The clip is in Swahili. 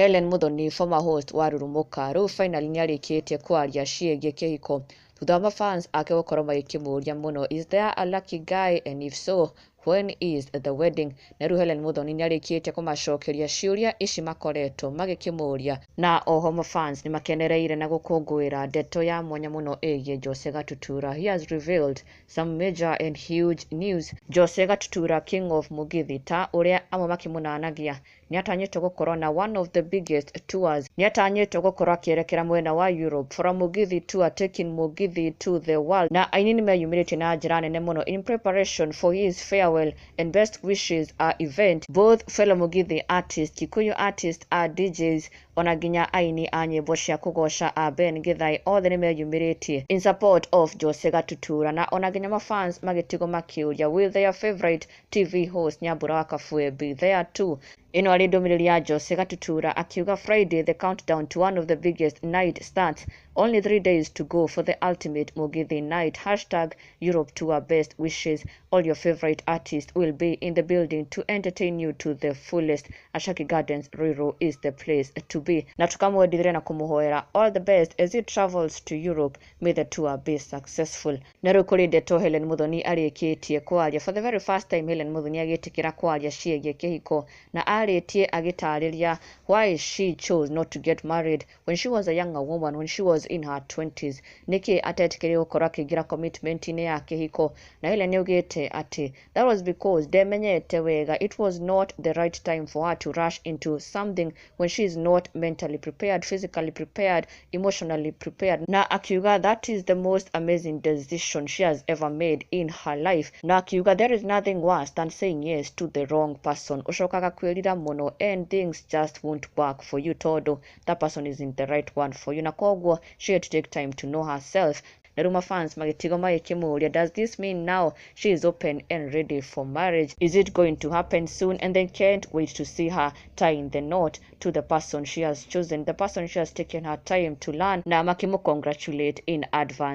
Helen Muthoni, former host wa Rurumuka, riu finally niarikitie kwaria ciĩgiĩ kĩhiko thutha wa mafans ake gũkorwo magĩkĩmũria mũno, is there a lucky guy, and if so, when is the wedding? Na riu Helen Muthoni niarikitie kumacokeria ciũria ici makoretwo magĩkĩmũria, na oho mafans nimakenereire na gũkũngũĩra ndeto ya mwanya mũno ĩgiĩ Jose Gatutura. He has revealed some major and huge news. Jose Gatutura, king of Mugithi, ta ũrĩa amwe makĩmũnanagia, niatanyĩtwo gũkorwo na one of the biggest tours. Niatanyĩtwo gũkorwo akĩerekera mwena wa Europe for a Mugithi tour, taking Mugithi to the world. Na aini nĩmeyumĩrĩtie na njĩra nene mũno in preparation for his farewell and best wishes event. Both fellow Mugithi artists, Kikuyu artists, DJs, ona nginya aini a nyĩmbo cia kũgoca Ben Githai, othe nĩmeyumĩrĩtie in support of Jose Gatutura, na ona nginya mafans magĩtigwo makĩũria, will their favorite TV host Nyambura wa Kabue be there too? Ino arĩ ndũmĩrĩri ya Jose Gatutura akiuga Friday the countdown to one of the biggest night starts, only 3 days to go for the ultimate Mugithi night. #Europe tour, best wishes, all your favorite artists will be in the building to entertain you to the fullest. Ashaki Gardens Ruiru is the place to be. Na tukamwendithĩria na kũmũhoera all the best as he travels to Europe, may the tour be successful. Na rĩu kũrĩ ndeto Helen Muthoni arĩkĩtie kwaria. For the very first time Helen Muthoni agĩtĩkĩra kwaria ciĩgiĩ kĩhiko, na arĩtie agĩtarĩria why she chose not to get married when she was a younger woman, when she was in her 20s. Nĩkĩ atetĩkĩrire gũkorwo akĩingĩra commitment-inĩ ya kĩhiko, na Helen nĩaugĩte atĩ that was because ndemenyete wega it was not the right time for her to rush into something when she is not mentally prepared, physically prepared, emotionally prepared. Na akiuga that is the most amazing decision she has ever made in her life. Na akiuga there is nothing worse than saying yes to the wrong person. Ucokaga kwĩrira mũno and things just won't work for you todo that person isn't the right one for you. Na koguo she had to take time to know herself. Na rĩu mafans magĩtigwo magĩkĩmũria, does this mean now she is open and ready for marriage? Is it going to happen soon? And they can't wait to see her tying the knot to the person she has chosen, the person she has taken her time to learn. Na makĩmũcongratulate in advance.